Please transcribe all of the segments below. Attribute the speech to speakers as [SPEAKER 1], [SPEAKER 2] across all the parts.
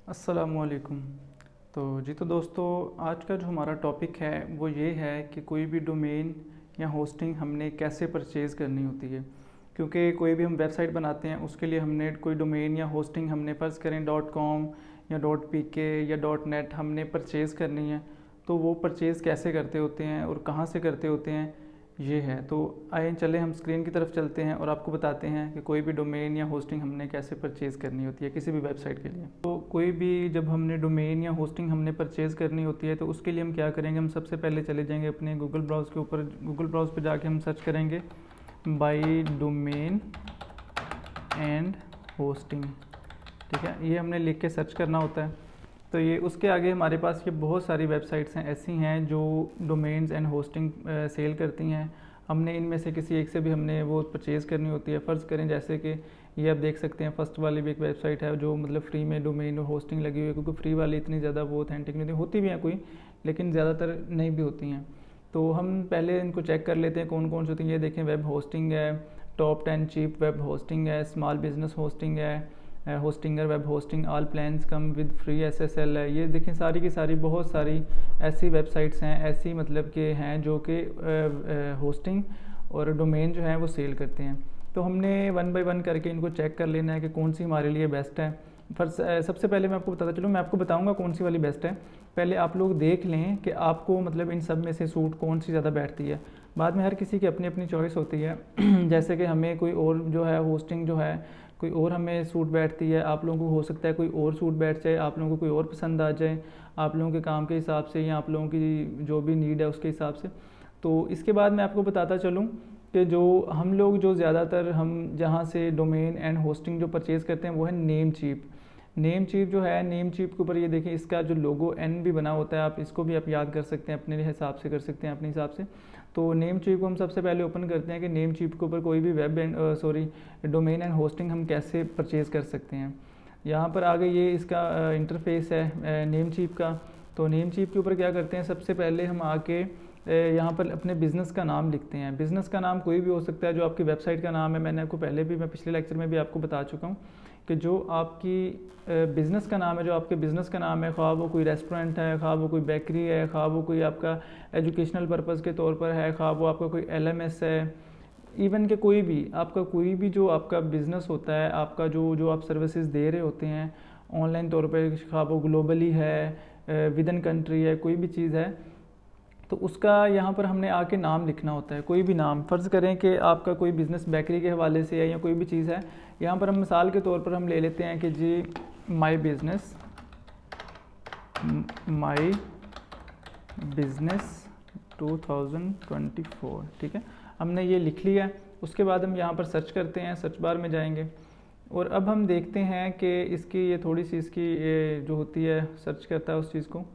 [SPEAKER 1] अस्सलामुअलैकुम। तो दोस्तों, आज का जो हमारा टॉपिक है वो ये है कि कोई भी डोमेन या होस्टिंग हमने कैसे परचेज़ करनी होती है। क्योंकि कोई भी हम वेबसाइट बनाते हैं उसके लिए हमने कोई डोमेन या होस्टिंग हमने फ़र्ज़ करें .com या .pk या .net हमने परचेज़ करनी है। तो वो परचेज़ कैसे करते होते हैं और कहाँ से करते होते हैं, ये है। तो आइए चले हम स्क्रीन की तरफ चलते हैं और आपको बताते हैं कि कोई भी डोमेन या होस्टिंग हमने कैसे परचेज़ करनी होती है किसी भी वेबसाइट के लिए। तो कोई भी जब हमने डोमेन या होस्टिंग हमने परचेज़ करनी होती है तो उसके लिए हम क्या करेंगे, हम सबसे पहले चले जाएंगे अपने गूगल ब्राउज़ के ऊपर। गूगल ब्राउज़ पे जाके हम सर्च करेंगे बाई डोमेन एंड होस्टिंग। ठीक है, ये हमने लिख के सर्च करना होता है। तो ये उसके आगे हमारे पास ये बहुत सारी वेबसाइट्स हैं ऐसी हैं जो डोमेन्स एंड होस्टिंग सेल करती हैं। हमने इनमें से किसी एक से भी हमने वो परचेज़ करनी होती है। फ़र्ज़ करें जैसे कि ये आप देख सकते हैं, फर्स्ट वाली भी एक वेबसाइट है जो मतलब फ्री में डोमेन और होस्टिंग लगी हुई है, क्योंकि फ्री वाली इतनी ज़्यादा वो ऑथेंटिक नहीं होती भी हैं कोई, लेकिन ज़्यादातर नहीं भी होती हैं। तो हम पहले इनको चेक कर लेते हैं कौन कौन सी होती हैं। ये देखें, वेब होस्टिंग है, टॉप 10 चीप वेब होस्टिंग है, स्मॉल बिजनेस होस्टिंग है, Hostinger web hosting, all plans come with free SSL है। ये देखें सारी की सारी बहुत सारी ऐसी वेबसाइट्स हैं, ऐसी मतलब के हैं जो कि होस्टिंग और डोमेन जो है वो सेल करते हैं। तो हमने वन बाय वन करके इनको चेक कर लेना है कि कौन सी हमारे लिए बेस्ट है। सबसे पहले मैं आपको बताता चलूँ, मैं आपको बताऊंगा कौन सी वाली बेस्ट है। पहले आप लोग देख लें कि आपको मतलब इन सब में से सूट कौन सी ज़्यादा बैठती है। बाद में हर किसी की अपनी अपनी चॉइस होती है जैसे कि हमें कोई और जो है होस्टिंग जो है कोई और हमें सूट बैठती है, आप लोगों को हो सकता है कोई और सूट बैठ जाए, आप लोगों को कोई और पसंद आ जाए, आप लोगों के काम के हिसाब से या आप लोगों की जो भी नीड है उसके हिसाब से। तो इसके बाद मैं आपको बताता चलूँ कि जो हम लोग जो ज़्यादातर हम जहाँ से डोमेन एंड होस्टिंग जो परचेज़ करते हैं वो है नेम चीप। नेम चीप जो है, नेम चीप के ऊपर ये देखें, इसका जो लोगो एन भी बना होता है, आप इसको भी आप याद कर सकते हैं, अपने हिसाब से कर सकते हैं अपने हिसाब से। तो नेम चीप को हम सबसे पहले ओपन करते हैं कि नेम चीप के ऊपर कोई भी web and domain and hosting हम कैसे परचेज़ कर सकते हैं। यहाँ पर आगे ये इसका इंटरफेस है नेम चीप का। तो नेम चीप के ऊपर क्या करते हैं, सबसे पहले हम आके यहाँ पर अपने बिज़नेस का नाम लिखते हैं। बिज़नेस का नाम कोई भी हो सकता है, जो आपकी वेबसाइट का नाम है। मैंने आपको पहले भी, मैं पिछले लेक्चर में भी आपको बता चुका हूँ कि जो आपकी बिज़नेस का नाम है, जो आपके बिज़नेस का नाम है, ख्वाह वो कोई रेस्टोरेंट है, ख्वाह वो कोई बेकरी है, ख्वाह वो कोई आपका एजुकेशनल पर्पज़ के तौर पर है, ख्वाह वो आपका कोई LMS है, इवन के कोई भी आपका कोई भी जो आपका बिज़नेस होता है, आपका जो जो आप सर्विसेज दे रहे होते हैं ऑनलाइन तौर पर, ख्वाह वो ग्लोबली है, विद इन कंट्री है, कोई भी चीज़ है, तो उसका यहाँ पर हमने आके नाम लिखना होता है। कोई भी नाम, फ़र्ज़ करें कि आपका कोई बिज़नेस बेकरी के हवाले से है या कोई भी चीज़ है, यहाँ पर हम मिसाल के तौर पर हम ले लेते हैं कि जी माई बिज़नेस 2024। ठीक है, हमने ये लिख लिया। उसके बाद हम यहाँ पर सर्च करते हैं, सर्च बार में जाएंगे और अब हम देखते हैं कि इसकी ये थोड़ी सी इसकी ये जो होती है, सर्च करता है उस चीज़ को,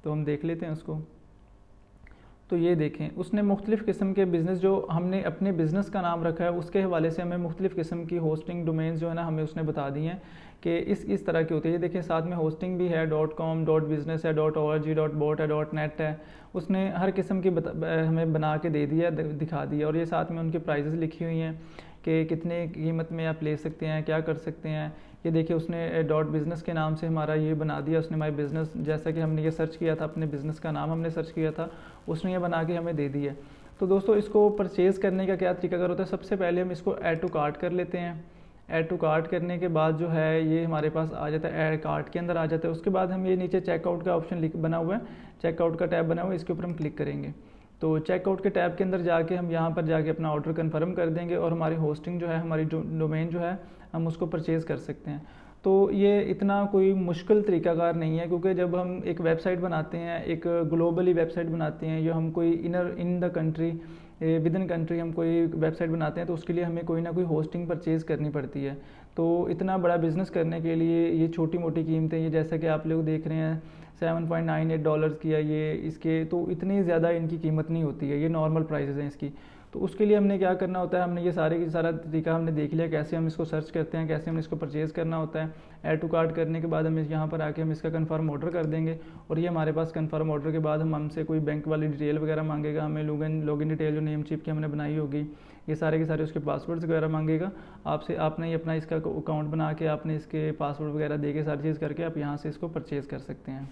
[SPEAKER 1] तो हम देख लेते हैं उसको। तो ये देखें, उसने मुख्तलिफ़ किस्म के बिज़नेस, जो हमने अपने बिज़नेस का नाम रखा है उसके हवाले से हमें मुख्तलिफ़ किस्म की होस्टिंग डोमेन्स जो है ना हमें उसने बता दी हैं कि इस तरह की होती है। ये देखें, साथ में होस्टिंग भी है, .com, .business है, .org, .bot है, .net है। उसने हर किस्म की हमें बना के दे दिया, दिखा दिया, और ये साथ में उनके प्राइजेस लिखी हुई हैं कि कितने कीमत में आप ले सकते हैं, क्या कर सकते हैं। ये देखिए, उसने .business के नाम से हमारा ये बना दिया उसने, माई बिज़नेस, जैसा कि हमने ये सर्च किया था, अपने बिज़नेस का नाम हमने सर्च किया था, उसने ये बना के हमें दे दी है। तो दोस्तों, इसको परचेज़ करने का क्या तरीका होता है, सबसे पहले हम इसको ऐड टू कार्ट कर लेते हैं। ऐड टू कार्ट करने के बाद जो है ये हमारे पास आ जाता है, ऐड कार्ट के अंदर आ जाता है। उसके बाद हम ये नीचे चेकआउट का ऑप्शन बना हुआ है, चेकआउट का टैब बना हुआ है, इसके ऊपर हम क्लिक करेंगे। तो चेकआउट के टैब के अंदर जाके हम यहाँ पर जाके अपना ऑर्डर कन्फर्म कर देंगे और हमारी होस्टिंग जो है, हमारी डोमेन जो है, हम उसको परचेज़ कर सकते हैं। तो ये इतना कोई मुश्किल तरीकाकार नहीं है, क्योंकि जब हम एक वेबसाइट बनाते हैं, एक ग्लोबली वेबसाइट बनाते हैं, या हम कोई in the country, with in country हम कोई वेबसाइट बनाते हैं, तो उसके लिए हमें कोई ना कोई होस्टिंग परचेज़ करनी पड़ती है। तो इतना बड़ा बिज़नेस करने के लिए ये छोटी मोटी कीमतें, ये जैसा कि आप लोग देख रहे हैं $7.98 की है ये, इसके तो इतनी ज़्यादा इनकी कीमत नहीं होती है, ये नॉर्मल प्राइसेस हैं इसकी। तो उसके लिए हमने क्या करना होता है, हमने ये सारा तरीका हमने देख लिया, कैसे हम इसको सर्च करते हैं, कैसे हमने इसको परचेज़ करना होता है। ऐड टू कार्ट करने के बाद हम यहाँ पर आके हम इसका कन्फर्म ऑर्डर कर देंगे, और ये हमारे पास कन्फर्म ऑर्डर के बाद हम हमसे कोई बैंक वाली डिटेल वगैरह मांगेगा, हमें लॉगिन डिटेल जो नेम चिप की हमने बनाई होगी, ये सारे के सारे उसके पासवर्ड्स वगैरह मांगेगा आपसे। आपने ही अपना इसका अकाउंट बना के आपने इसके पासवर्ड वगैरह दे के सारी चीज़ करके आप यहाँ से इसको परचेज़ कर सकते हैं।